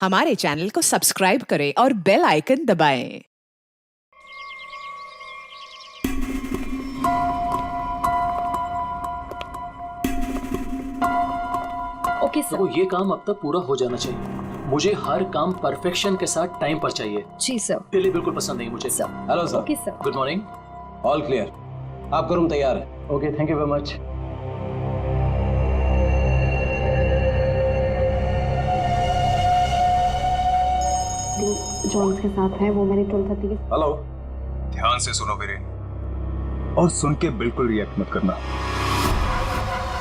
हमारे चैनल को सब्सक्राइब करें और बेल आइकन दबाएं। Okay sir. तो ये काम अब तक पूरा हो जाना चाहिए। मुझे हर काम परफेक्शन के साथ टाइम पर चाहिए। जी सर। डिले बिल्कुल पसंद नहीं मुझे। Sir. Hello sir. Okay sir. Good morning. All clear, आपका रूम तैयार है। Okay, thank you very much. John के साथ है वो मैंने 12:30 के। हेलो। ध्यान से सुनो वीरेन, और सुन के बिल्कुल रिएक्ट मत करना,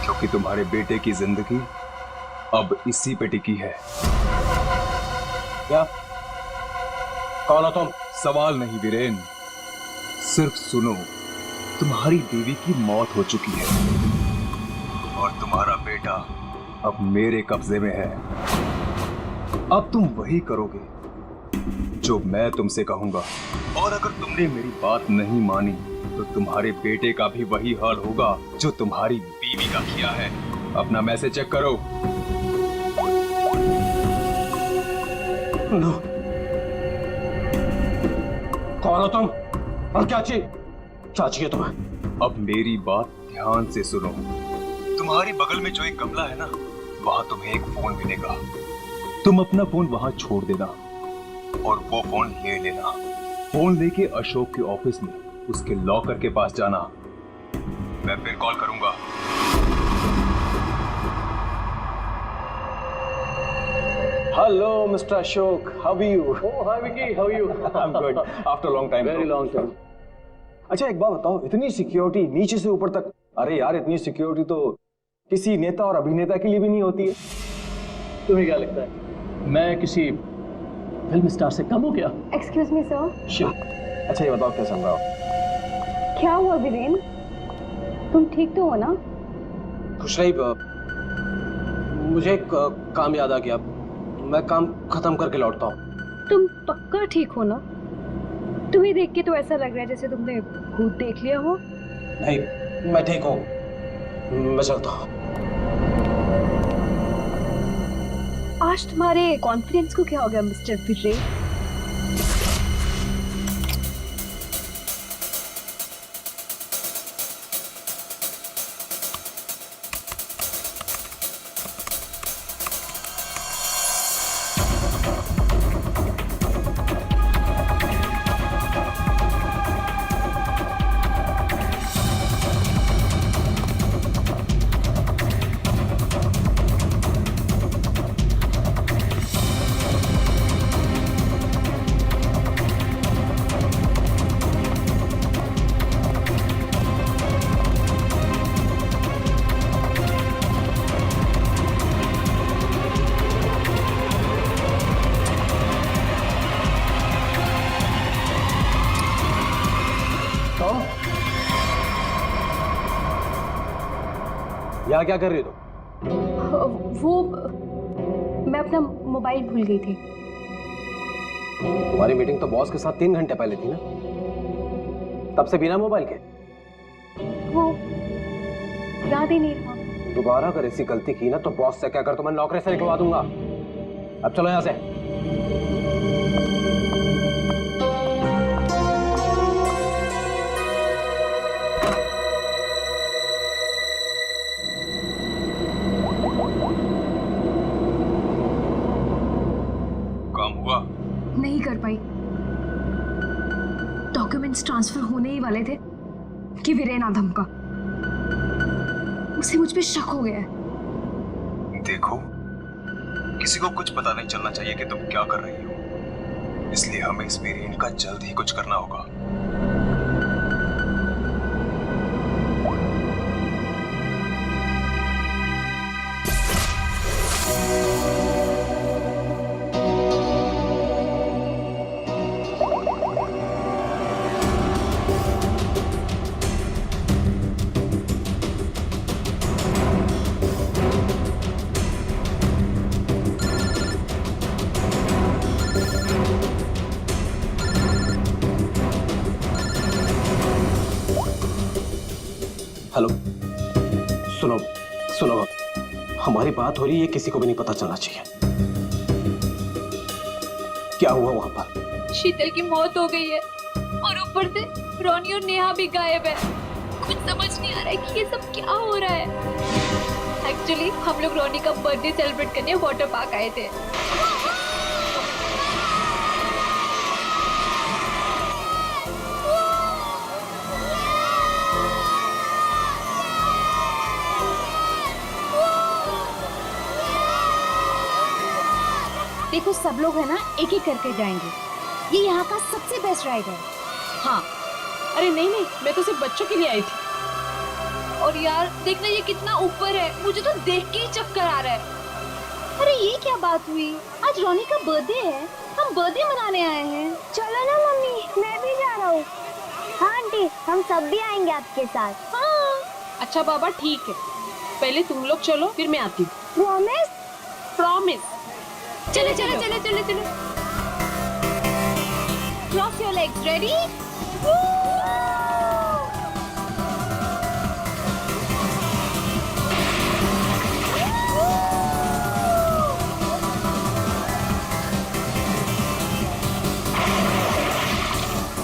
क्योंकि तुम्हारे बेटे की जिंदगी अब इसी पे टिकी है। क्या? कौन हो तुम? सवाल नहीं वीरेन, सिर्फ सुनो। तुम्हारी बीवी की मौत हो चुकी है और तुम्हारा बेटा अब मेरे कब्जे में है। अब तुम वही करोगे जो मैं तुमसे कहूंगा, और अगर तुमने मेरी बात नहीं मानी तो तुम्हारे बेटे का भी वही हाल होगा जो तुम्हारी बीवी का किया है। अपना मैसेज चेक करो। नो। कौन हो तुम और क्या चाहिए तुम्हें? अब मेरी बात ध्यान से सुनो। तुम्हारी बगल में जो एक गमला है ना, वहां तुम्हें एक फोन मिलेगा। तुम अपना फोन वहां छोड़ देना और वो फोन ले लेना। फोन लेके अशोक के ऑफिस में उसके लॉकर के पास जाना। मैं फिर कॉल करूंगा। Hello mister Ashok, how are you? Oh hi Vicky, how are you? I am good after long time. Very long time. अच्छा एक बात बताओ, इतनी सिक्योरिटी नीचे से ऊपर तक? अरे यार, इतनी सिक्योरिटी तो किसी नेता और अभिनेता के लिए भी नहीं होती है। तुम्हें क्या लगता है मैं किसी फिल्म स्टार से कम हूं क्या? Excuse me sir. श्योर। अच्छा ये बताओ, क्या चल रहा हो? क्या हुआ वीरेन? तुम ठीक तो हो ना? खुश रही। मुझे एक काम याद आ गया, मैं काम खत्म करके लौटता हूँ। तुम पक्का ठीक हो ना? तुम्हें देख के तो ऐसा लग रहा है जैसे तुमने भूत देख लिया हो। नहीं, मैं ठीक हूँ, मैं चलता हूँ। आज तुम्हारे कॉन्फिडेंस को क्या हो गया मिस्टर वीरेन? यहाँ क्या कर रही हो तुम? वो मैं अपना मोबाइल भूल गई थी। तुम्हारी मीटिंग तो बॉस के साथ 3 घंटे पहले थी ना, तब से बिना मोबाइल के? वो याद ही नहीं था। दोबारा अगर ऐसी गलती की ना तो बॉस से कहकर तो मैं नौकरी से निकलवा दूंगा। अब चलो यहाँ से। काम हुआ? नहीं कर पाई। डॉक्यूमेंट्स ट्रांसफर होने ही वाले थे कि वीरेन आ धमका। उसे मुझ पे शक हो गया है। देखो, किसी को कुछ पता नहीं चलना चाहिए कि तुम क्या कर रही हो, इसलिए हमें इस वीरेन का जल्द ही कुछ करना होगा। हेलो, सुनो, हमारी बात हो रही है, किसी को भी नहीं पता चलना चाहिए। क्या हुआ वहां पर? शीतल की मौत हो गई है और ऊपर से रोनी और नेहा भी गायब है। कुछ समझ नहीं आ रहा है कि ये सब क्या हो रहा है। एक्चुअली हम लोग रोनी का बर्थडे सेलिब्रेट करने वाटर पार्क आए थे। देखो सब लोग है ना एक एक करके जाएंगे। ये यहाँ का सबसे बेस्ट राइड है। हाँ, अरे नहीं नहीं, मैं तो सिर्फ बच्चों के लिए आई थी। और यार देखना ये कितना ऊपर है, मुझे तो देख के ही चक्कर आ रहा है। अरे ये क्या बात हुई? आज रोनी का बर्थडे है, हम बर्थडे मनाने आए हैं। चलो ना मम्मी, मैं भी जा रहा हूँ। हाँ आंटी, हम सब भी आएंगे आपके साथ। हाँ अच्छा बाबा ठीक है, पहले तुम लोग चलो फिर मैं आती हूँ। प्रॉमिस? प्रॉमिस। चले चले चले चले चले। Cross your legs, ready?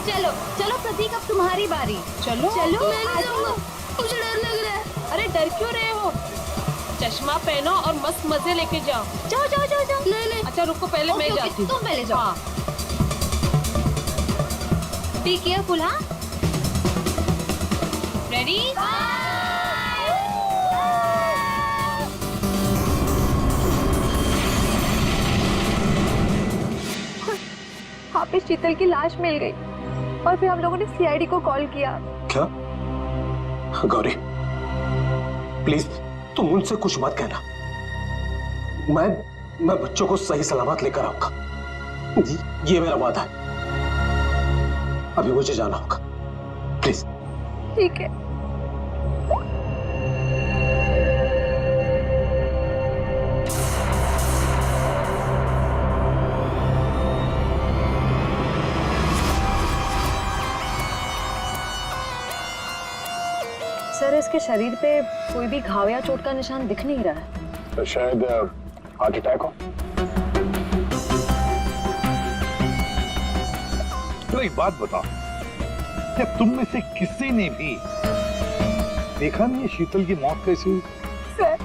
चलो चलो प्रतीक, अब तुम्हारी बारी। चलो चलो मैं नहीं जाऊंगा, मुझे डर लग रहा है। अरे डर क्यों रहे हो? चश्मा पहनो और मस्त मजे लेके जाओ। जाओ जाओ जाओ जाओ। नहीं नहीं, अच्छा रुको, पहले मैं जाती हूँ। तुम पहले जाओ। हाँ। Be careful. हाँ रेडी? वहाँ पे शीतल की लाश मिल गई और फिर हम लोगों ने सीआईडी को कॉल किया। क्या? गौरी प्लीज तुम उनसे कुछ मत कहना। मैं बच्चों को सही सलामत लेकर आऊंगा, ये मेरा वादा है। अभी मुझे जाना होगा, प्लीज। ठीक है। सर इसके शरीर पे कोई भी घाव या चोट का निशान दिख नहीं रहा है। तो शायद हार्ट अटैक हो। तो एक बात बताओ, क्या तुम में से किसी ने भी देखा नहीं है शीतल की मौत कैसी हुई? सर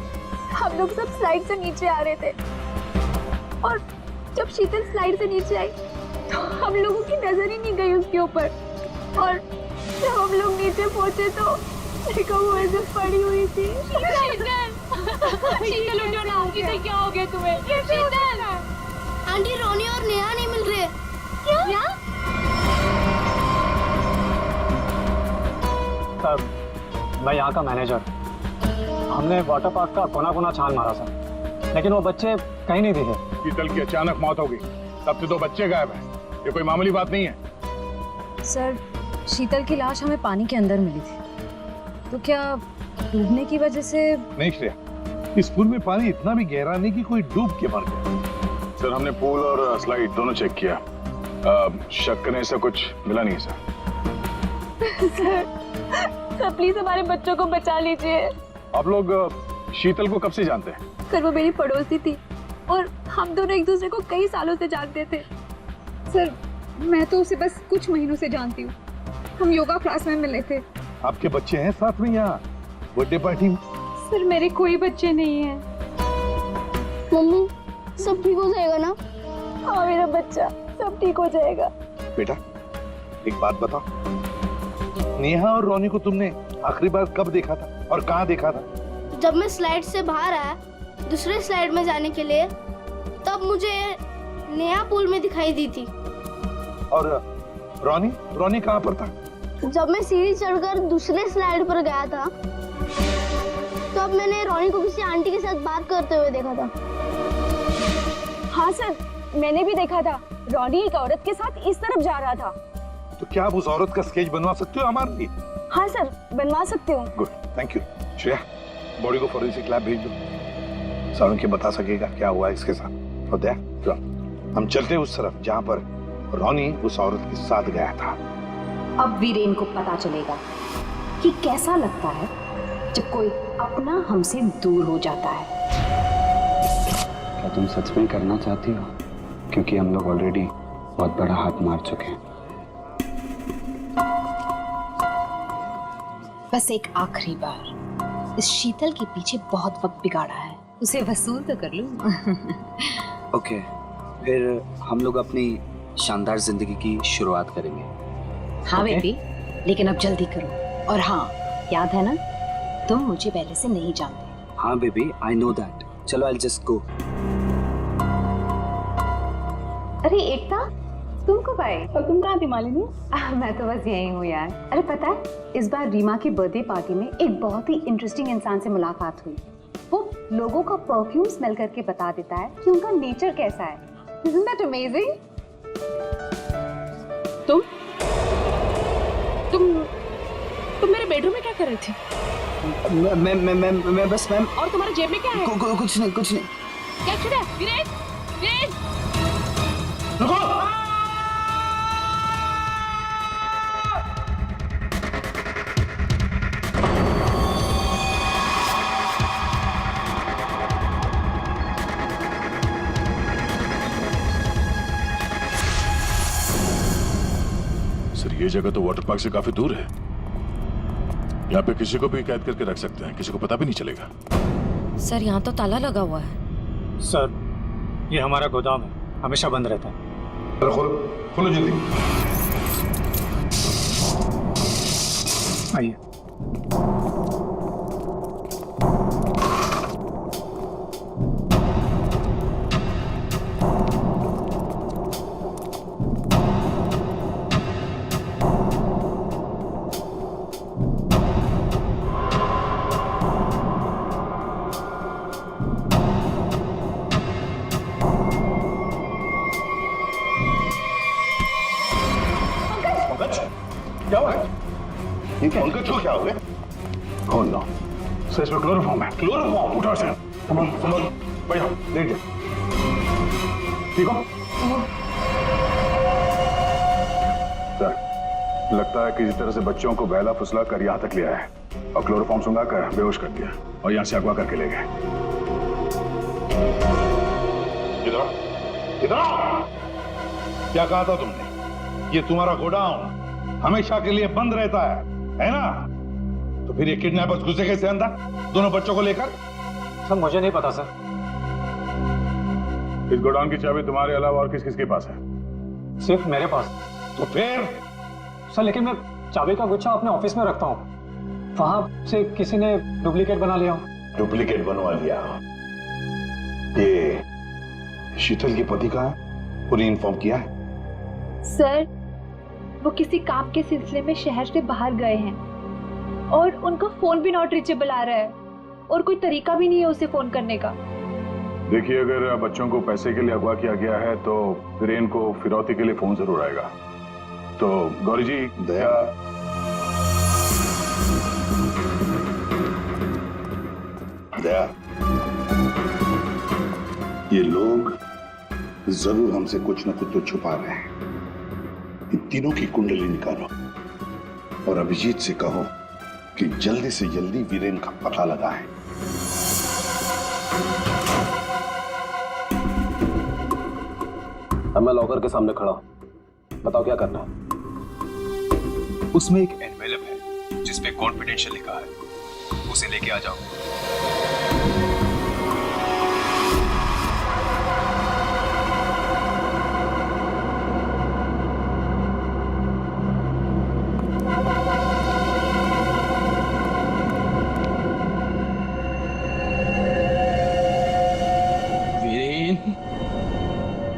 हम लोग सब स्लाइड से नीचे आ रहे थे और जब शीतल स्लाइड से नीचे आई तो हम लोगों की नजर ही नहीं गई उसके ऊपर। और जब हम लोग नीचे पहुंचे तो देखो वो ऐसे पड़ी हुई थी। शीतल उठो ना, शीतल क्या हो गया तुम्हें? शीतल आंटी रोनी और नेहा नहीं मिल रहे। क्या? सर मैं यहाँ का मैनेजर। हमने वाटर पार्क का कोना कोना छान मारा सर, लेकिन वो बच्चे कहीं नहीं दिखे। शीतल की अचानक मौत हो गई, तब से 2 बच्चे गायब हैं। ये कोई मामूली बात नहीं है। सर शीतल की लाश हमें पानी के अंदर मिली थी, तो क्या डूबने की वजह से? नहीं श्रेया, इस पूल में पानी इतना भी गहरा नहीं कि कोई डूब के मर गया। सर हमने पूल और स्लाइड दोनों चेक किया, शक करने से कुछ मिला नहीं सर। सर प्लीज हमारे बच्चों को बचा लीजिए। आप लोग शीतल को कब से जानते हैं? सर वो मेरी पड़ोसी थी और हम दोनों एक दूसरे को कई सालों से जानते थे। सर मैं तो उसे बस कुछ महीनों से जानती हूँ, हम योगा क्लास में मिले थे। आपके बच्चे हैं साथ में यहाँ बर्थडे पार्टी में? सर मेरे कोई बच्चे नहीं हैं। मम्मी सब ठीक हो जाएगा ना? हाँ मेरा बच्चा, सब ठीक हो जाएगा। बेटा एक बात बताओ, नेहा और रोनी को तुमने आखिरी बार कब देखा था और कहाँ देखा था? जब मैं स्लाइड से बाहर आया दूसरे स्लाइड में जाने के लिए, तब मुझे नेहा पूल में दिखाई दी थी। और रोनी कहाँ पर था? जब मैं सीढ़ी चढ़कर दूसरे स्लाइड पर गया था, तब मैंने रोनी को किसी आंटी के साथ बात करते हुए देखा था। हाँ सर मैंने भी देखा था, रोनी एक औरत के साथ इस तरफ जा रहा था। तो क्या आप उस औरत का स्केच बनवा सकते हो हमारे लिए? हाँ सर बनवा सकती हूँ। Good, thank you. Shreya body को फॉरेंसिक लैब भेज दो, सारुण के बता सकेगा क्या हुआ इसके साथ। और चलो हम चलते हैं उस तरफ जहाँ पर रोनी उस औरत के साथ गया था। अब वीरेन को पता चलेगा कि कैसा लगता है जब कोई अपना हमसे दूर हो जाता है। क्या तुम सच में करना चाहती हो? क्योंकि हम लोग ऑलरेडी बहुत बड़ा हाथ मार चुके हैं। बस एक आखिरी बार, इस शीतल के पीछे बहुत वक्त बिगाड़ा है, उसे वसूल तो कर लूं। ओके, फिर हम लोग अपनी शानदार जिंदगी की शुरुआत करेंगे। हाँ Okay. बेबी, लेकिन अब जल्दी करो। और हाँ, याद है ना, तुम मुझे पहले से नहीं जानते। हाँ बेबी, आई नो दैट। चलो आई जस्ट गो। अरे एकता, तुम कब आए? और तुम कहाँ थी मालिनी? मैं तो बस यही हूँ यार। अरे पता है, इस बार रीमा की बर्थडे पार्टी में एक बहुत ही इंटरेस्टिंग इंसान से मुलाकात हुई। वो लोगों का परफ्यूम स्मेल करके बता देता है कि उनका नेचर कैसा है। Isn't that amazing? तुम मेरे बेडरूम में क्या कर रहे थे? मैं बस मैम। और तुम्हारे जेब में क्या है? कुछ नहीं। क्या छुड़ा? वीरेन, वीरेन! सर ये जगह तो वाटर पार्क से काफी दूर है। यहाँ पे किसी को भी कैद करके रख सकते हैं, किसी को पता भी नहीं चलेगा। सर यहाँ तो ताला लगा हुआ है। सर ये हमारा गोदाम है, हमेशा बंद रहता है। खोलो जल्दी। आइए। क्या हुआ? ये क्या? पंकज को क्या हो गया? Oh no. सर इसमें क्लोरोफॉर्म है। क्लोरोफॉर्म? उठा इसे। कमॉन, भाई हम लेट जाओ। ठीक हो? सर, लगता है किसी तरह से बच्चों को बहला फुसला कर यहाँ तक ले आया है और क्लोरोफॉर्म सुंघा कर बेहोश कर दिया और यहाँ से अगवा करके ले गए। इधर आओ। क्या कहा था तुमने? ये तुम्हारा गोडाउन हमेशा के लिए बंद रहता है ना? तो फिर ये किडनैपर्स घुसे कैसे अंदर दोनों बच्चों को लेकर? सर मुझे नहीं पता सर। इस गोडाउन की चाबी तुम्हारे अलावा और किस किस के पास है? सिर्फ मेरे पास। तो फिर? सर लेकिन मैं चाबी का गुच्छा अपने ऑफिस में रखता हूँ, वहां से किसी ने डुप्लीकेट बना लिया। डुप्लीकेट बनवा लिया? ये शीतल के पति का है? पूरी इन्फॉर्म किया है? सर, वो किसी काम के सिलसिले में शहर से बाहर गए हैं और उनका फोन भी नॉट रीचेबल आ रहा है और कोई तरीका भी नहीं है उसे फोन करने का। देखिए, अगर बच्चों को पैसे के लिए अगवा किया गया है तो वीरेन को फिरौती के लिए फोन जरूर आएगा। तो गौरी जी, दया ये लोग जरूर हमसे कुछ न कुछ तो छुपा रहे हैं। इन तीनों की कुंडली निकालो और अभिजीत से कहो कि जल्दी से जल्दी वीरेन का पता लगाएं। अब मैं लॉकर के सामने खड़ा हूं, बताओ क्या करना है? उसमें एक एनवेलप है जिसपे कॉन्फिडेंशियल लिखा है, उसे लेके आ जाओ।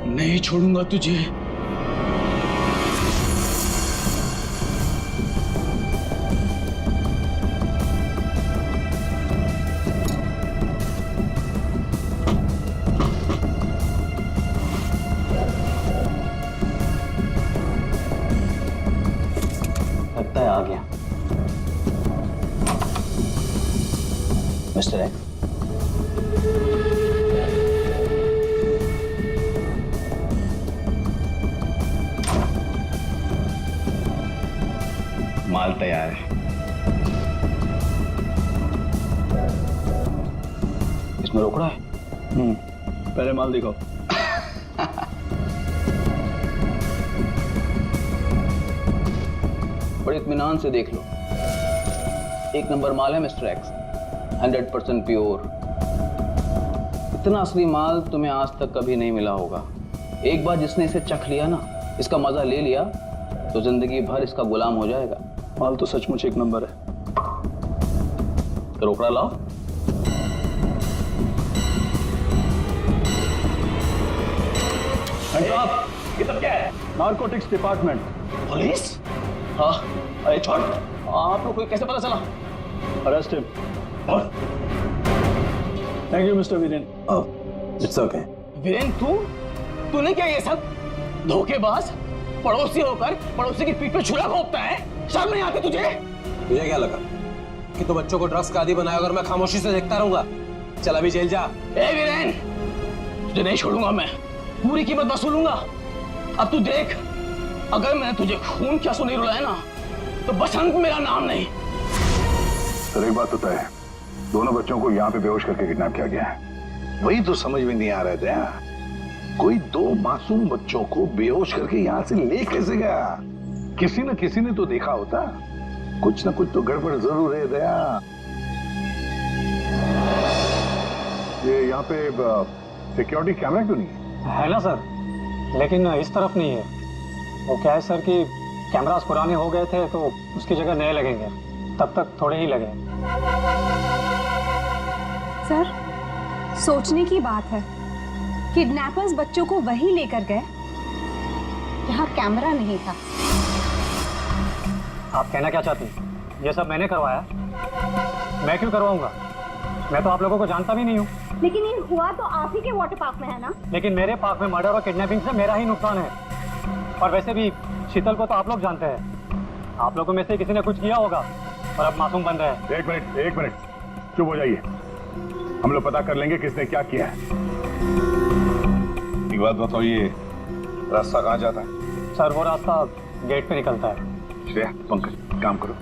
नहीं छोड़ूंगा तुझे। लगता है आ गया मिस्टर एक्स। माल तैयार है। इसमें रोकड़ा है? पहले माल दिखाओ। इत्मीनान से देख लो। एक नंबर माल है मिस्टर एक्स, 100% प्योर। इतना असली माल तुम्हें आज तक कभी नहीं मिला होगा। एक बार जिसने इसे चख लिया ना, इसका मजा ले लिया, तो जिंदगी भर इसका गुलाम हो जाएगा। माल तो सचमुच एक नंबर है। रोकड़ा लाओ। ये सब क्या है? Narcotics department. पुलिस? हाँ, अरे छोड़, आप लोग को कैसे पता चला? Arrest him. Thank you mister Viren. It's okay. Viren, तूने क्या ये सब? धोखेबाज, पड़ोसी होकर पड़ोसी की पीठ पे छुरा घोंपता है। शर्म नहीं आती तुझे? तुझे क्या लगा कि तू बच्चों को ड्रग्स का आदी बनाया और मैं खामोशी से देखता रहूंगा? चल अभी जेल जा। ए वीरेन, तुझे नहीं छोड़ूंगा मैं, पूरी कीमत वसूलूंगा। अब तू देख, अगर मैंने तुझे खून के आंसू नहीं रुलाया ना, तो बसंत मेरा नाम नहीं। सर एक बात तो तय है, दोनों बच्चों को यहाँ पे बेहोश करके किडनैप किया गया है। वही तो समझ में नहीं आ रहा था, कोई दो मासूम बच्चों को बेहोश करके यहाँ से ले कैसे गया? किसी न किसी ने तो देखा होता। कुछ न कुछ तो गड़बड़ जरूर है दया। ये यहाँ पे सिक्योरिटी कैमरा क्यों नहीं है? ना सर, लेकिन इस तरफ नहीं है। वो क्या है सर कि कैमरास पुराने हो गए थे तो उसकी जगह नए लगेंगे, तब तक थोड़े ही लगे। सर, सोचने की बात है, किडनैपर्स बच्चों को वहीं लेकर गए, यहाँ कैमरा नहीं था। आप कहना क्या चाहती हैं? ये सब मैंने करवाया? मैं क्यों करवाऊंगा? मैं तो आप लोगों को जानता भी नहीं हूँ। लेकिन ये हुआ तो आप ही के वाटर पार्क में है ना? लेकिन मेरे पार्क में मर्डर और किडनैपिंग से मेरा ही नुकसान है। और वैसे भी शीतल को तो आप लोग जानते हैं। आप लोगों में से किसी ने कुछ किया होगा और अब मासूम बन रहे हैं। एक मिनट चुप हो जाइए, हम लोग पता कर लेंगे किसने क्या किया है। एक बात बताओ, ये रास्ता कहाँ जाता है? सर वो रास्ता गेट पे निकलता है। श्रेया, पंकज काम करो,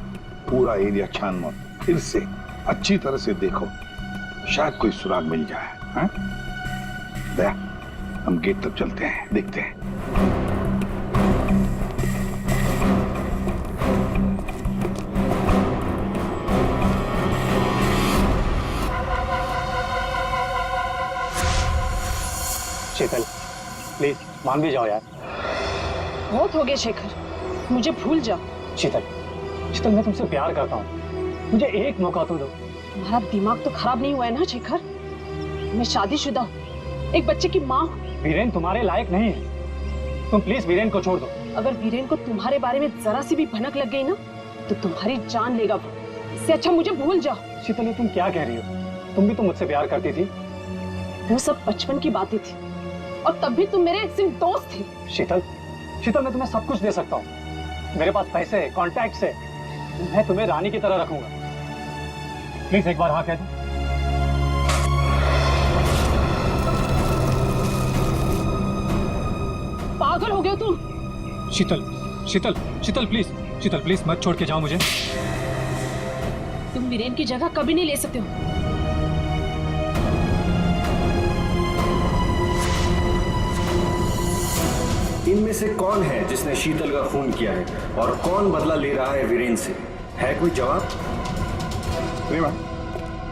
पूरा एरिया छान मारो, फिर से अच्छी तरह से देखो, शायद कोई सुराग मिल जाए। हाँ? दया, हम गेट तक चलते हैं, देखते हैं। शीतल प्लीज मान भी जाओ यार। बहुत हो गया शेखर, मुझे भूल जाओ। शीतल, शीतल मैं तुमसे प्यार करता हूँ, मुझे एक मौका तो दो। तुम्हारा दिमाग तो खराब नहीं हुआ है ना शेखर? मैं शादीशुदा हूँ, एक बच्चे की माँ हूँ। वीरेन तुम्हारे लायक नहीं है, तुम प्लीज वीरेन को छोड़ दो। अगर वीरेन को तुम्हारे बारे में जरा सी भी भनक लग गई ना, तो तुम्हारी जान लेगा वो। इससे अच्छा मुझे भूल जाओ। शीतल, ये तुम क्या कह रही हो? तुम भी तो मुझसे प्यार करती थी। वो सब बचपन की बातें थी, और तब भी तुम मेरे सिर्फ दोस्त थे। शीतल, शीतल मैं तुम्हें सब कुछ दे सकता हूँ, मेरे पास पैसे, कॉन्टैक्ट है, मैं तुम्हें रानी की तरह रखूंगा। प्लीज एक बार हाँ कह दो। पागल हो गए हो तुम? शीतल, शीतल, शीतल प्लीज, शीतल प्लीज मत छोड़ के जाओ मुझे। तुम वीरेन की जगह कभी नहीं ले सकते हो। इनमें से कौन है जिसने शीतल का खून किया है और कौन बदला ले रहा है वीरेन से? है कोई जवाब? रीमा,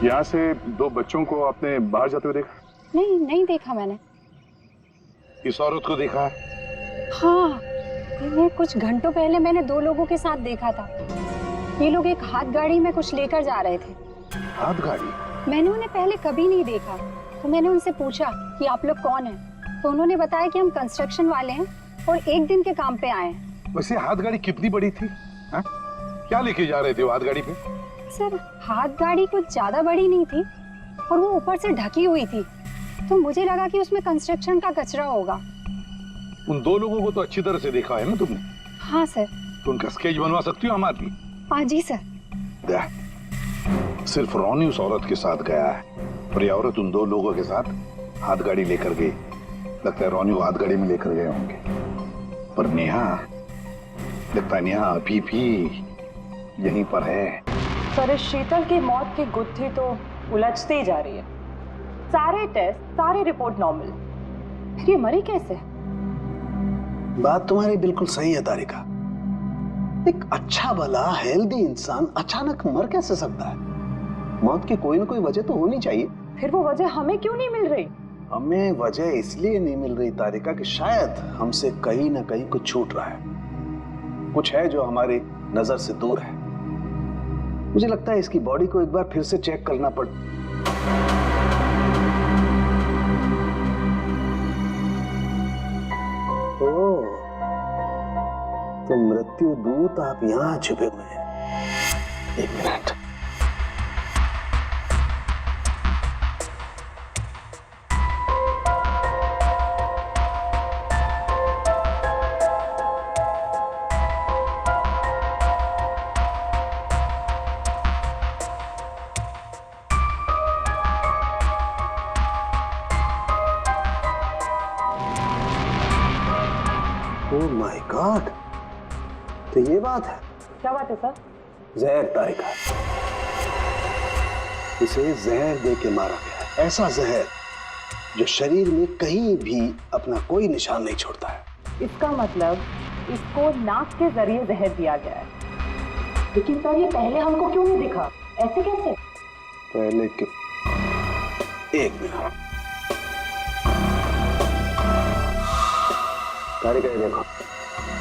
यहाँ से दो बच्चों को आपने बाहर जाते हुए देखा? नहीं देखा मैंने। इस औरत को देखा है? हाँ, इन्हें कुछ घंटों पहले मैंने दो लोगों के साथ देखा था। ये लोग एक हाथ गाड़ी में कुछ लेकर जा रहे थे। हाथ गाड़ी? मैंने उन्हें पहले कभी नहीं देखा, तो मैंने उनसे पूछा कि आप लोग कौन हैं, तो उन्होंने बताया कि हम कंस्ट्रक्शन वाले हैं और एक दिन के काम पे आए हैं। वैसे हाथ गाड़ी कितनी बड़ी थी? हा? क्या लेके जा रहे थे वो हाथ गाड़ी पे? सर, हाथ गाड़ी कुछ ज्यादा बड़ी नहीं थी और वो ऊपर से ढकी हुई थी, तो मुझे लगा कि उसमें कंस्ट्रक्शन का कचरा होगा। उन दो लोगों को तो अच्छी तरह से देखा है ना तुमने? हाँ सर। तो उनका स्केच बनवा सकती हो हमारी? हाँ जी सर। सिर्फ रोनी उस औरत के साथ गया है और ये औरत उन दो लोगों के साथ हाथ गाड़ी लेकर गई। लगता है रोनी को हाथ गाड़ी में लेकर गए होंगे, पर नेहा, लगता है नेहा अभी भी यहीं पर है। सर, इस शीतल की मौत की गुत्थी तो उलझती जा रही है। सारे टेस्ट, सारी रिपोर्ट नॉर्मल, फिर ये मरी कैसे? बात तुम्हारी बिल्कुल सही है तारिका, एक अच्छा भला हेल्दी इंसान अचानक मर कैसे सकता है? मौत की कोई ना कोई वजह तो होनी चाहिए। फिर वो वजह हमें क्यों नहीं मिल रही? हमें वजह इसलिए नहीं मिल रही तारिका कि शायद हमसे कहीं ना कहीं कुछ छूट रहा है, कुछ है जो हमारी नजर से दूर है। मुझे लगता है इसकी बॉडी को एक बार फिर से चेक करना पड़। ओह, तो मृत्यु दूत आप यहां छुपे हुए हैं। एक मिनट। ओह माय गॉड, तो ये बात है। क्या बात है सर? जहर तारिका, इसे जहर दे के मारा गया है। ऐसा जहर जो शरीर में कहीं भी अपना कोई निशान नहीं छोड़ता है। इसका मतलब इसको नाक के जरिए जहर दिया गया है। लेकिन सर ये पहले हमको क्यों नहीं दिखा? ऐसे कैसे? पहले क्यों? एक मिनट तारिका, ये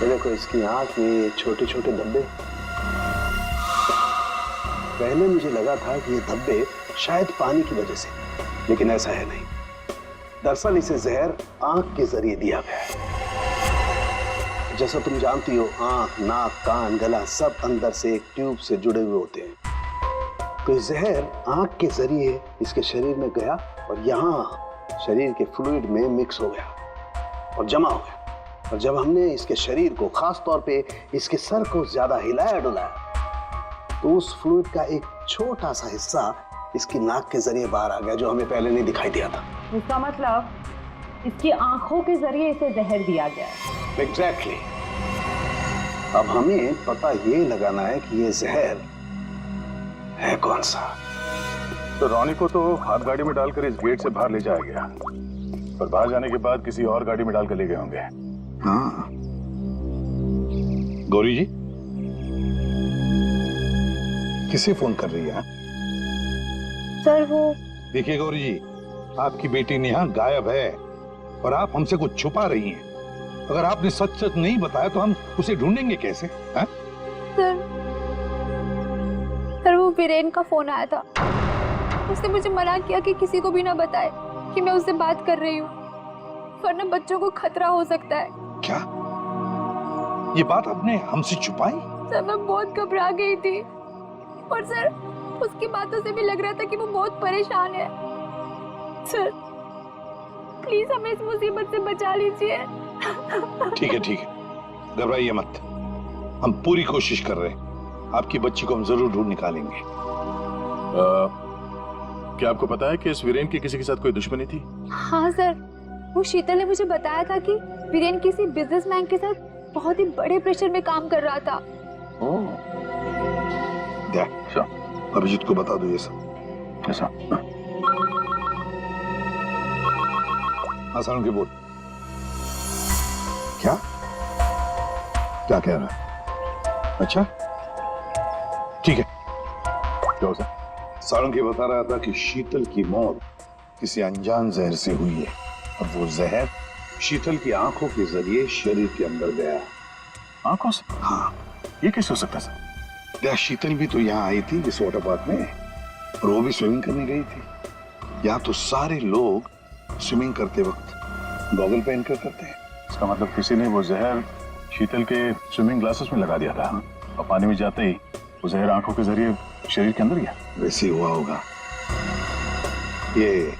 देखो इसकी आंख में ये छोटे छोटे धब्बे। पहले मुझे लगा था कि ये धब्बे शायद पानी की वजह से, लेकिन ऐसा है नहीं। दरअसल इसे जहर आंख के जरिए दिया गया है। जैसा तुम जानती हो, आंख, नाक, कान, गला सब अंदर से एक ट्यूब से जुड़े हुए होते हैं। तो ये जहर आंख के जरिए इसके शरीर में गया और यहाँ शरीर के फ्लूइड में मिक्स हो गया और जमा हो गया। और जब हमने इसके शरीर को, खास तौर पे इसके सर को ज्यादा हिलाया डुलाया, तो उस फ्लूइड का एक छोटा सा हिस्सा इसकी नाक के जरिए बाहर आ गया, जो हमें पहले नहीं दिखाई दिया था। इसका मतलब इसकी आंखों के जरिए इसे जहर दिया गया है। एग्जैक्टली। अब हमें पता ये लगाना है कि ये जहर है कौन सा। तो रॉनी को तो हाथ गाड़ी में डालकर इस गेट से बाहर ले जाया गया, पर बाहर जाने के बाद किसी और गाड़ी में डालकर ले गए होंगे। हाँ। गौरी जी, किसे फोन कर रही है? सर वो देखिए गौरी जी, आपकी बेटी नेहा गायब है और आप हमसे कुछ छुपा रही हैं। अगर आपने सच सच नहीं बताया तो हम उसे ढूंढेंगे कैसे? हैं? सर वो वीरेन का फोन आया था। उसने मुझे मना किया कि किसी को भी ना बताए कि मैं उससे बात कर रही हूँ, वरना बच्चों को खतरा हो सकता है। क्या ये बात आपने हमसे छुपाई? सर मैं बहुत घबरा गई थी और सर उसकी बातों से भी लग रहा था कि वो बहुत परेशान है। सर प्लीज हमें इस मुसीबत से बचा लीजिए। ठीक है, घबराइए मत, हम पूरी कोशिश कर रहे हैं। आपकी बच्ची को हम जरूर ढूंढ निकालेंगे। क्या आपको पता है कि इस वीरेन की किसी के साथ कोई दुश्मनी थी? हाँ सर, वो शीतल ने मुझे बताया था कि वीरेन किसी बिजनेसमैन के साथ बहुत ही बड़े प्रेशर में काम कर रहा था। अभिजीत को बता दो ये सब। ऐसा? हाँ सारुण के बोल। क्या कह रहा है? अच्छा ठीक है। क्या हो सर? सारुण के बता रहा था कि शीतल की मौत किसी अनजान जहर से हुई है और वो जहर शीतल की आंखों के जरिए शरीर के अंदर गया। आंखों से? हाँ। ये कैसे हो सकता है? क्या शीतल भी तो यहाँ आई थी इस वाटर पार्क में, और वो भी स्विमिंग करने गई थी। यहाँ तो सारे लोग स्विमिंग करते वक्त गॉगल पहन कर करते हैं। इसका मतलब किसी ने वो जहर शीतल के स्विमिंग ग्लासेस में लगा दिया था और पानी में जाते ही वो जहर आंखों के जरिए शरीर के अंदर गया। वैसे हुआ होगा। ये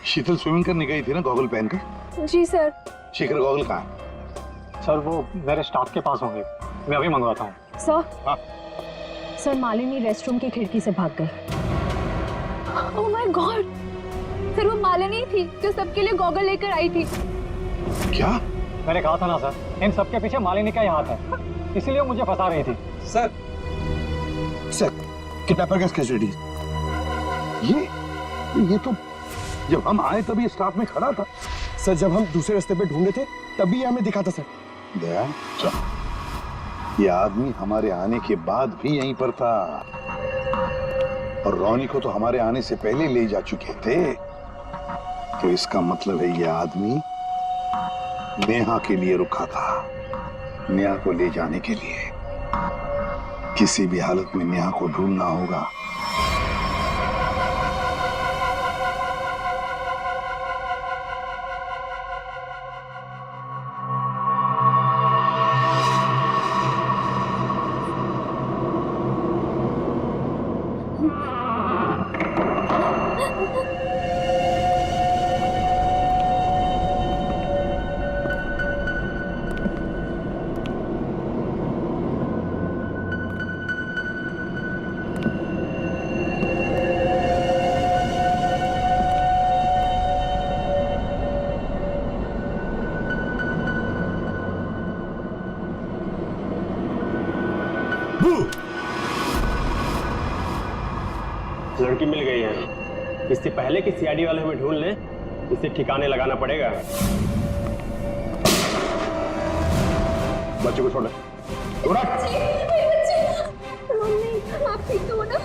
शीतल स्विमिंग करने गई थी ना गॉगल पहनकर? जी सर। शेखर गॉगल कहाँ है? सर वो मेरे स्टाफ के पास होंगे, मैं अभी मंगवाता हूँ। सर सर मालिनी रेस्टरूम की खिड़की से भाग गई। ओह माय गॉड, सर वो मालिनी थी जो सबके लिए गॉगल लेकर आई थी। क्या? मैंने कहा था ना सर, इन सबके पीछे मालिनी का ही हाथ है, इसीलिए मुझे फंसा रही थी। सर किडनैपर का स्केच ये तो जब हम आए तभी स्टाफ में खड़ा था। सर जब हम दूसरे रास्ते पे ढूंढे थे तभी हमें दिखा था सर। दया ये आदमी हमारे आने के बाद भी यहीं पर था और रोनी को तो हमारे आने से पहले ले जा चुके थे। तो इसका मतलब है ये आदमी नेहा के लिए रुका था, नेहा को ले जाने के लिए। किसी भी हालत में नेहा को ढूंढना होगा। लड़की मिल गई है। इससे पहले कि सीआईडी वाले हमें ढूंढ लें, इसे ठिकाने लगाना पड़ेगा। बच्चे को छोड़। आप ठीक तो हो ना?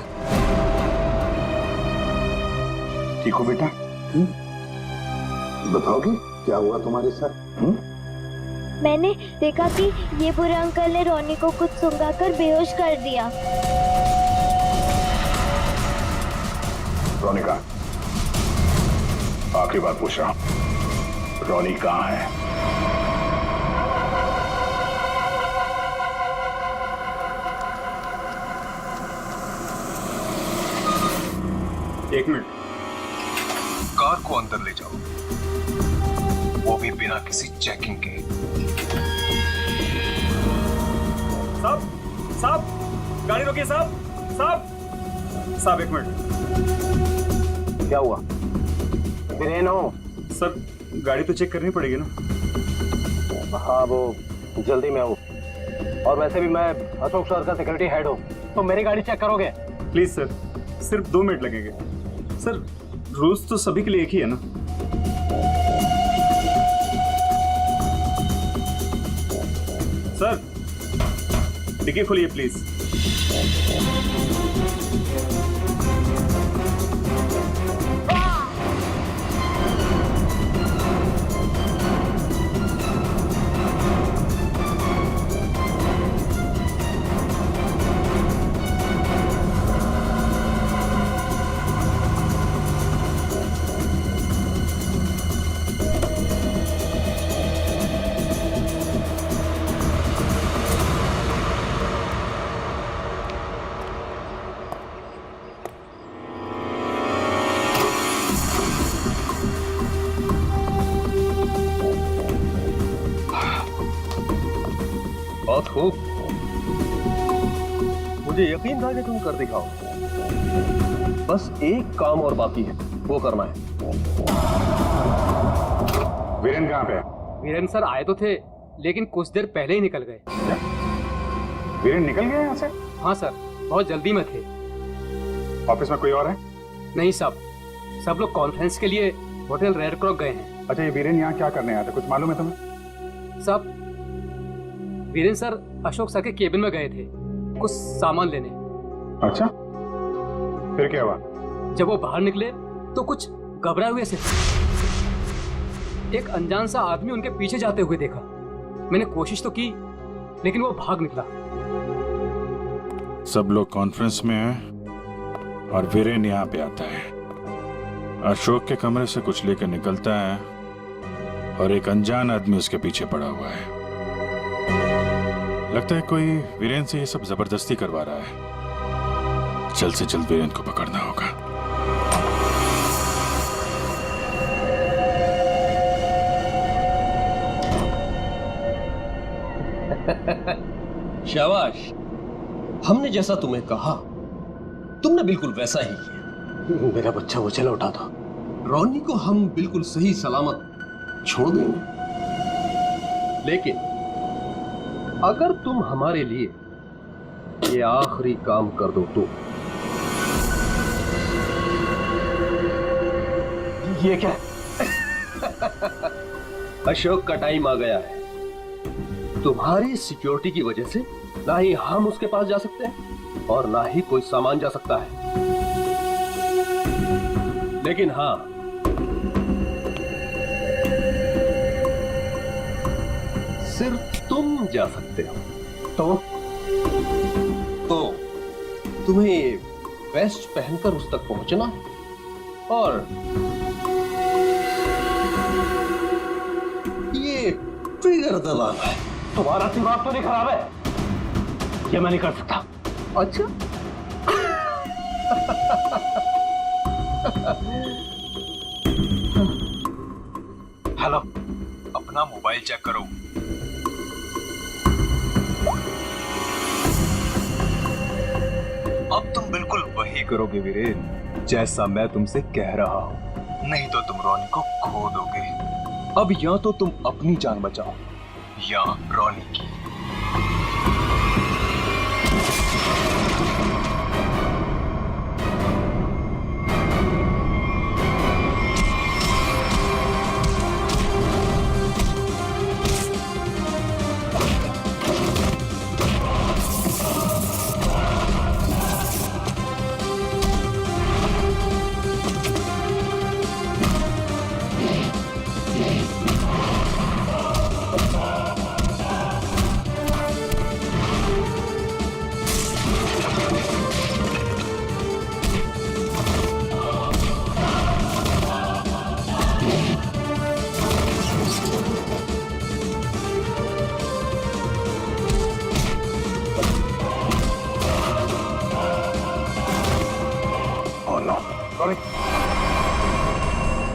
ठीक हो बेटा? बताओगे क्या हुआ तुम्हारे साथ? मैंने देखा कि ये बुरे अंकल ने रोनी को कुछ सुंघाकर बेहोश कर दिया। रोनी कहाँ? आखिरी बार पूछ रहा हूं, रोनी कहाँ है? एक मिनट। कार को अंदर ले जाओ, वो भी बिना किसी चेकिंग के। साहब, साहब, गाड़ी रोकिए साहब, साहब, साहब एक मिनट। क्या हुआ? वीरेन हो? सर गाड़ी तो चेक करनी पड़ेगी ना। हाँ वो जल्दी में हूँ, और वैसे भी मैं अशोक सर का सिक्योरिटी हेड हूँ, तो मेरी गाड़ी चेक करोगे? प्लीज सर, सिर्फ 2 मिनट लगेंगे। सर रूल्स तो सभी के लिए एक ही है ना। सर डिक्की खोलिए प्लीज। बहुत खूब, मुझे यकीन था कि तुम कर दिखाओ। बस एक काम और बाकी है, वो करना है। वीरेन कहाँ पे है? वीरेन सर आए तो थे, लेकिन कुछ देर पहले ही निकल गए। वीरेन निकल गया यहाँ से? हाँ सर, बहुत जल्दी में थे। ऑफिस में कोई और है? नहीं साहब, सब लोग कॉन्फ्रेंस के लिए होटल रेड क्रॉक गए हैं। अच्छा, ये वीरेन यहाँ क्या करने आया था, कुछ मालूम है तुम्हें? साहब वीरेन सर अशोक सर के केबिन में गए थे कुछ सामान लेने। अच्छा, फिर क्या हुआ? जब वो बाहर निकले तो कुछ घबराए हुए से एक अनजान सा आदमी उनके पीछे जाते हुए देखा। मैंने कोशिश तो की, लेकिन वो भाग निकला। सब लोग कॉन्फ्रेंस में हैं और वीरेन यहाँ पे आता है। अशोक के कमरे से कुछ लेकर निकलता है और एक अनजान आदमी उसके पीछे पड़ा हुआ है। लगता है कोई वीरेन से ये सब जबरदस्ती करवा रहा है। जल्द से जल्द वीरेन को पकड़ना होगा। शाबाश, हमने जैसा तुम्हें कहा तुमने बिल्कुल वैसा ही किया। मेरा बच्चा वो चला उठा था। रोनी को हम बिल्कुल सही सलामत छोड़ देंगे, लेकिन अगर तुम हमारे लिए ये आखिरी काम कर दो तो। ये क्या? अशोक का टाइम आ गया है। तुम्हारी सिक्योरिटी की वजह से ना ही हम उसके पास जा सकते हैं और ना ही कोई सामान जा सकता है। लेकिन हाँ, सिर्फ तुम जा सकते हो। तो तुम्हें वेस्ट पहनकर उस तक पहुंचना है और ये ट्रिगर दबाना है। तुम्हारा दिमाग तो नहीं खराब है? ये मैं नहीं कर सकता। अच्छा हेलो, अपना मोबाइल चेक करो। अब तुम बिल्कुल वही करोगे वीरेन जैसा मैं तुमसे कह रहा हूं, नहीं तो तुम रोनी को खो दोगे। अब या तो तुम अपनी जान बचाओ या रोनी की।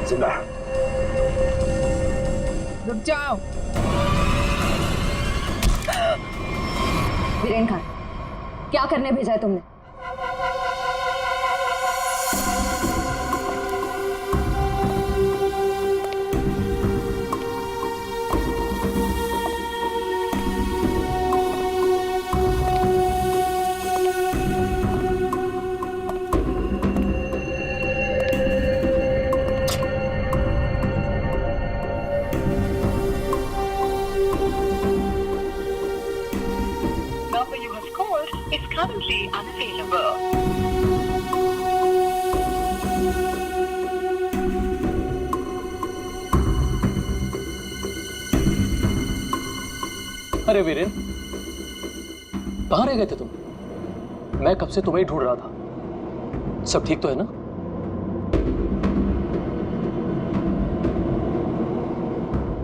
जिंदा। रुक जाओ। वीरेन खान, क्या करने भेजा है तुमने? currently unavailable. अरे वीरेन, कहाँ रह गए थे तुम? मैं कब से तुम्हें ही ढूंढ रहा था। सब ठीक तो है ना?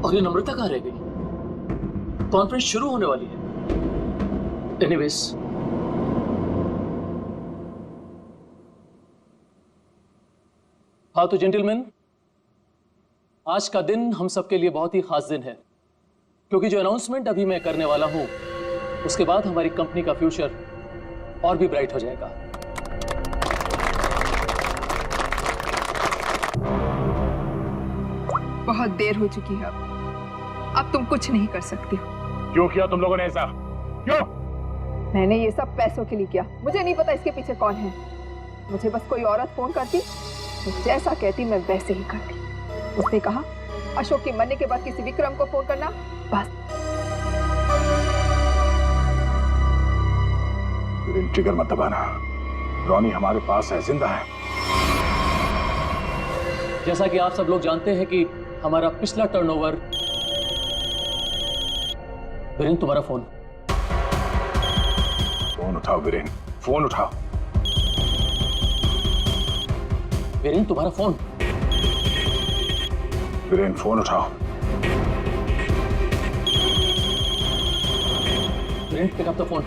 और ये नम्रता कहाँ रह गई? कॉन्फ्रेंस शुरू होने वाली है। एनीवेज, हाँ तो जेंटलमैन, आज का दिन हम सबके लिए बहुत ही खास दिन है, क्योंकि जो अनाउंसमेंट अभी मैं करने वाला हूं उसके बाद हमारी कंपनी का फ्यूचर और भी ब्राइट हो जाएगा। बहुत देर हो चुकी है, अब तुम कुछ नहीं कर सकती हो। क्यों किया तुम लोगों ने ऐसा? क्यों? मैंने ये सब पैसों के लिए किया। मुझे नहीं पता इसके पीछे कौन है। मुझे बस कोई औरत फोन करती, तो जैसा कहती मैं वैसे ही करती। उसने कहा अशोक के मरने के बाद किसी विक्रम को फोन करना, बस। ट्रिगर मत दबाना। रोनी हमारे पास है, जिंदा है। जैसा कि आप सब लोग जानते हैं कि हमारा पिछला टर्नओवर। वीरेन, तुम्हारा फोन। फोन उठाओ वीरेन, फोन उठाओ। वीरेन, तुम्हारा फोन। वीरेन, फोन उठाओ। Viren, pick up the phone.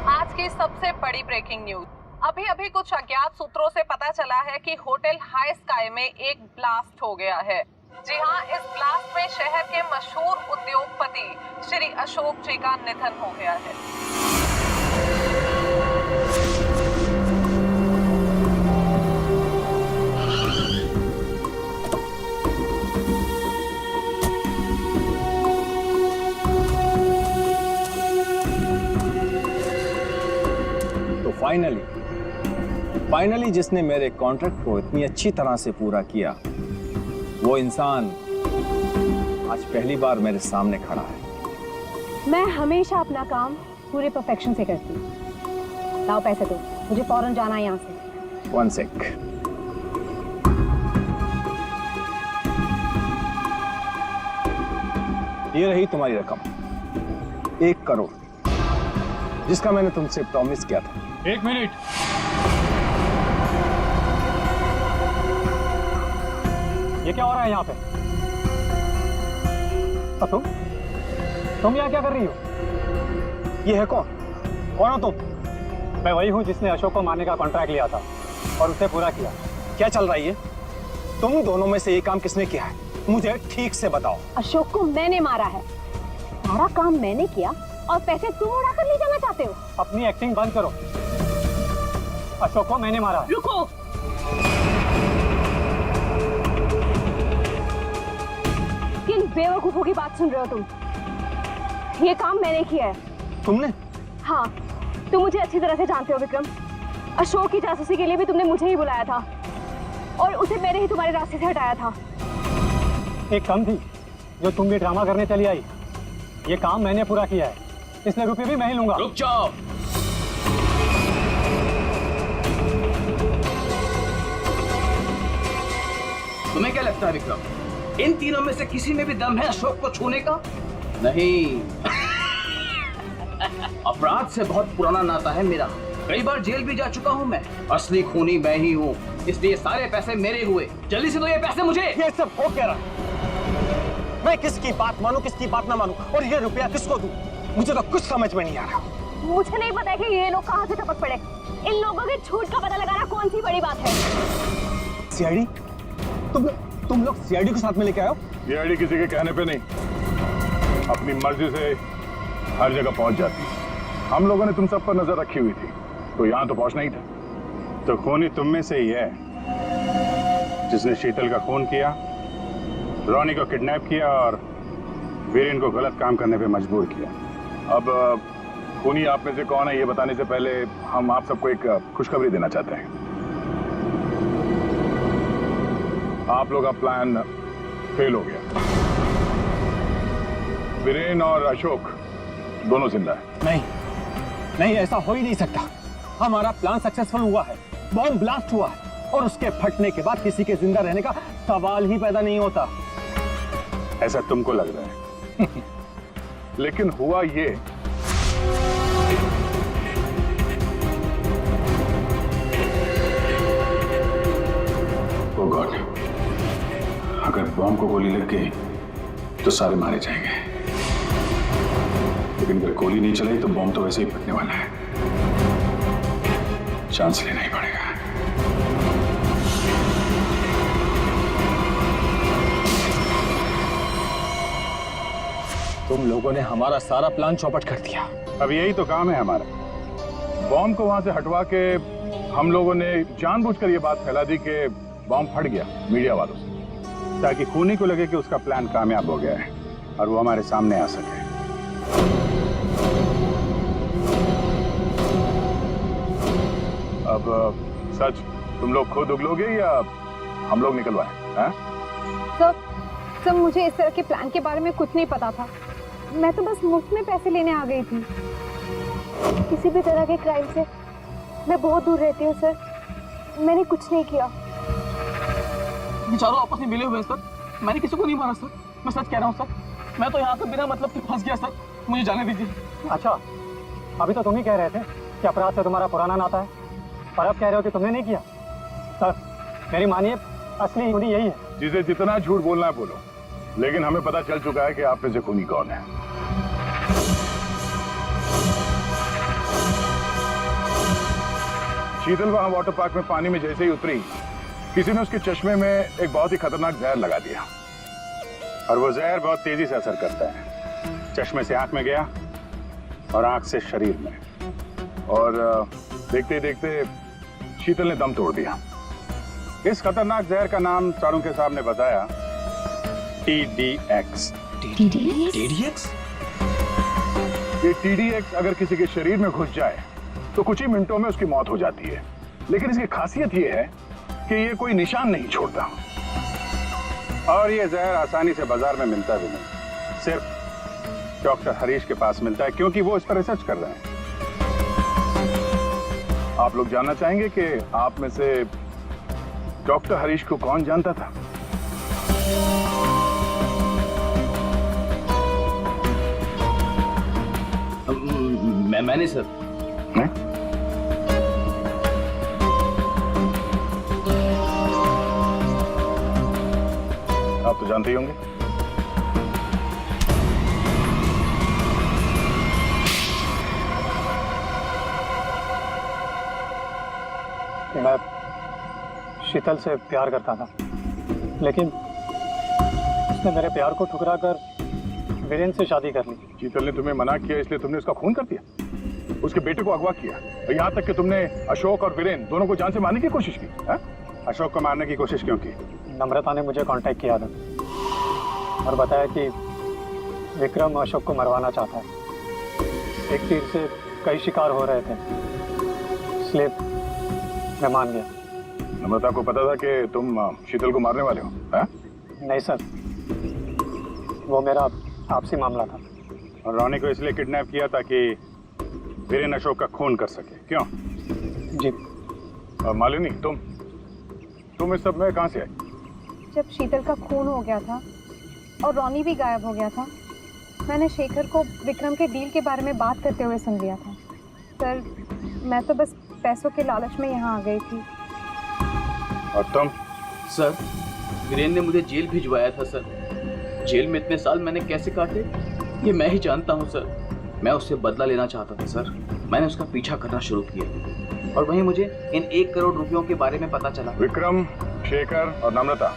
आज की सबसे बड़ी ब्रेकिंग न्यूज। अभी अभी कुछ अज्ञात सूत्रों से पता चला है कि होटल हाई स्काई में एक ब्लास्ट हो गया है। जी हां, इस ब्लास्ट में शहर के मशहूर उद्योगपति श्री अशोक जी का निधन हो गया है। तो फाइनली फाइनली जिसने मेरे कॉन्ट्रैक्ट को इतनी अच्छी तरह से पूरा किया, वो इंसान आज पहली बार मेरे सामने खड़ा है। मैं हमेशा अपना काम पूरे परफेक्शन से करती हूँ। लाओ पैसे दो, मुझे फौरन जाना है यहाँ से। 1 सेक। ये रही तुम्हारी रकम, 1 करोड़, जिसका मैंने तुमसे प्रॉमिस किया था। 1 मिनट। ये क्या हो रहा है यहाँ पे? तुम यहाँ क्या कर रही हो? ये है कौन? कौन हो तुम? मैं वही हूँ जिसने अशोक को मारने का कॉन्ट्रैक्ट लिया था और उसे पूरा किया। क्या चल रहा है ये? तुम दोनों में से ये काम किसने किया है? मुझे ठीक से बताओ। अशोक को मैंने मारा है, सारा काम मैंने किया और पैसे तुम उड़ाकर ले जाना चाहते हो? अपनी एक्टिंग बंद करो। अशोक को मैंने मारा। रुको, किन बेवकूफों की बात सुन रहे हो तुम? ये काम मैंने किया है। तुमने? हाँ, तुम मुझे अच्छी तरह से जानते हो विक्रम। अशोक की जासूसी के लिए भी तुमने मुझे ही बुलाया था और उसे मैंने ही तुम्हारे रास्ते से हटाया था। एक कम थी जो तुम भी ड्रामा करने चली आई। ये काम मैंने पूरा किया है, इसलिए रुपये भी मैं ही लूंगा। रुक जाओ। तुम्हें क्या लगता है विक्रम, इन तीनों में से किसी में भी दम है अशोक को छूने का? नहीं। अपराध से बहुत पुराना नाता है मेरा, कई बार जेल भी जा चुका हूँ मैं। असली खूनी मैं ही हूँ, इसलिए सारे पैसे मेरे हुए। जल्दी से दो ये पैसे मुझे। ये सब हो क्या रहा? मैं किसकी बात मानूं, किसकी बात ना मानूं, और ये रुपया किसको दूं? मुझे तो कुछ समझ में नहीं आ रहा। मुझे नहीं पता कि ये लोग कहाँ से टपक पड़े। इन लोगों के झूठ का पता लगाना कौन सी बड़ी बात है? सीआईडी? तुम लोग सीआईडी को साथ में लेके आए हो? सीआईडी किसी के कहने पे नहीं, अपनी मर्जी से हर जगह पहुंच जाती है। हम लोगों ने तुम सब पर नजर रखी हुई थी, तो यहाँ तो पहुंचना ही था। तो खूनी तुम में से ही है जिसने शीतल का खून किया, रोनी को किडनैप किया और वीरेन को गलत काम करने पे मजबूर किया। अब खूनी आप में से कौन है ये बताने से पहले हम आप सबको एक खुशखबरी देना चाहते हैं। आप लोग का प्लान फेल हो गया। वीरेन और अशोक दोनों जिंदा है। नहीं, ऐसा हो ही नहीं सकता। हमारा प्लान सक्सेसफुल हुआ है, बॉम्ब ब्लास्ट हुआ है और उसके फटने के बाद किसी के जिंदा रहने का सवाल ही पैदा नहीं होता। ऐसा तुमको लग रहा है। लेकिन हुआ ये, ओ गॉड, अगर बॉम्ब को गोली लग गई तो सारे मारे जाएंगे, लेकिन अगर गोली नहीं चलाई तो बॉम्ब तो वैसे ही फटने वाला है। चांस लेना ही पड़ेगा। तुम लोगों ने हमारा सारा प्लान चौपट कर दिया। अब यही तो काम है हमारा। बॉम्ब को वहां से हटवा के हम लोगों ने जानबूझकर ये बात फैला दी कि बॉम्ब फट गया मीडिया वालों से, ताकि खूनी को लगे कि उसका प्लान कामयाब हो गया है और वो हमारे सामने आ सके। अब सच तुम लोग खुद उगलोगे या हम लोग निकलवाएं? सब मुझे इस तरह के प्लान के बारे में कुछ नहीं पता था। मैं तो बस मुफ्त में पैसे लेने आ गई थी। किसी भी तरह के क्राइम से मैं बहुत दूर रहती हूँ सर। मैंने कुछ नहीं किया। चारों आपस में मिले हुए हैं सर। मैंने किसी को नहीं मारा सर, मैं सच कह रहा हूँ सर। मैं तो यहाँ पे बिना मतलब के फंस गया सर, मुझे जाने दीजिए। अच्छा, अभी तो तुम ही कह रहे थे कि अपराध से तुम्हारा पुराना नाता है, और अब कह रहे हो कि तुमने नहीं किया। सर मेरी मानिए, असली खूनी यही है। जिसे जितना झूठ बोलना है बोलो, लेकिन हमें पता चल चुका है कि आप में से खूनी कौन है। शीतल वहां वाटर पार्क में पानी में जैसे ही उतरी, किसी ने उसके चश्मे में एक बहुत ही खतरनाक जहर लगा दिया, और वो जहर बहुत तेजी से असर करता है। चश्मे से आंख में गया और आंख से शरीर में, और देखते ही देखते शीतल ने दम तोड़ दिया। इस खतरनाक जहर का नाम चाणक्य साहब ने बताया TDX। TDX? ये TDX अगर किसी के शरीर में घुस जाए तो कुछ ही मिनटों में उसकी मौत हो जाती है। लेकिन इसकी खासियत ये है कि ये कोई निशान नहीं छोड़ता और ये जहर आसानी से बाजार में मिलता भी नहीं, सिर्फ डॉक्टर हरीश के पास मिलता है क्योंकि वो इस पर रिसर्च कर रहे हैं। आप लोग जानना चाहेंगे कि आप में से डॉक्टर हरीश को कौन जानता था? मैंने सर। आप तो जानते ही होंगे। मैं शीतल से प्यार करता था, लेकिन उसने मेरे प्यार को ठुकरा कर वीरेन से शादी कर ली। शीतल ने तुम्हें मना किया इसलिए तुमने उसका खून कर दिया, उसके बेटे को अगवा किया, यहाँ तक कि तुमने अशोक और वीरेन दोनों को जान से मारने की कोशिश की। है? अशोक को मारने की कोशिश क्यों की? नम्रता ने मुझे कांटेक्ट किया था और बताया कि विक्रम अशोक को मरवाना चाहता है। एक तीर से कई शिकार हो रहे थे, इसलिए मैं मान गया। नम्रता को पता था कि तुम शीतल को मारने वाले हो? है? नहीं सर, वो मेरा आपसी मामला था। और रोनी को इसलिए किडनैप किया ताकि वीरेन अशोक का खून कर सके, क्यों? जी। और मालिनी, तुम इस सब में कहाँ से आई? जब शीतल का खून हो गया था और रोनी भी गायब हो गया था, मैंने शेखर को विक्रम के डील के बारे में बात करते हुए सुन लिया था। सर, मैं तो बस पैसों के लालच में यहाँ आ गई थी। और तुम? सर, वीरेन ने मुझे जेल भिजवाया था सर। जेल में इतने साल मैंने कैसे काटे ये मैं ही जानता हूँ सर। मैं उससे बदला लेना चाहता था सर। मैंने उसका पीछा करना शुरू किया और वहीं मुझे इन 1 करोड़ रुपयों के बारे में पता चला। विक्रम, शेखर और नम्रता,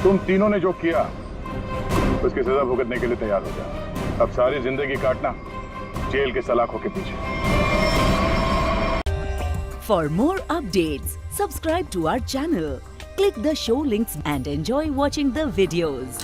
तुम तीनों ने जो किया उसकी सजा भुगतने के लिए तैयार हो जाओ। अब सारी जिंदगी काटना जेल के सलाखों के पीछे। For more updates, subscribe to our channel, click the show links and enjoy watching the videos.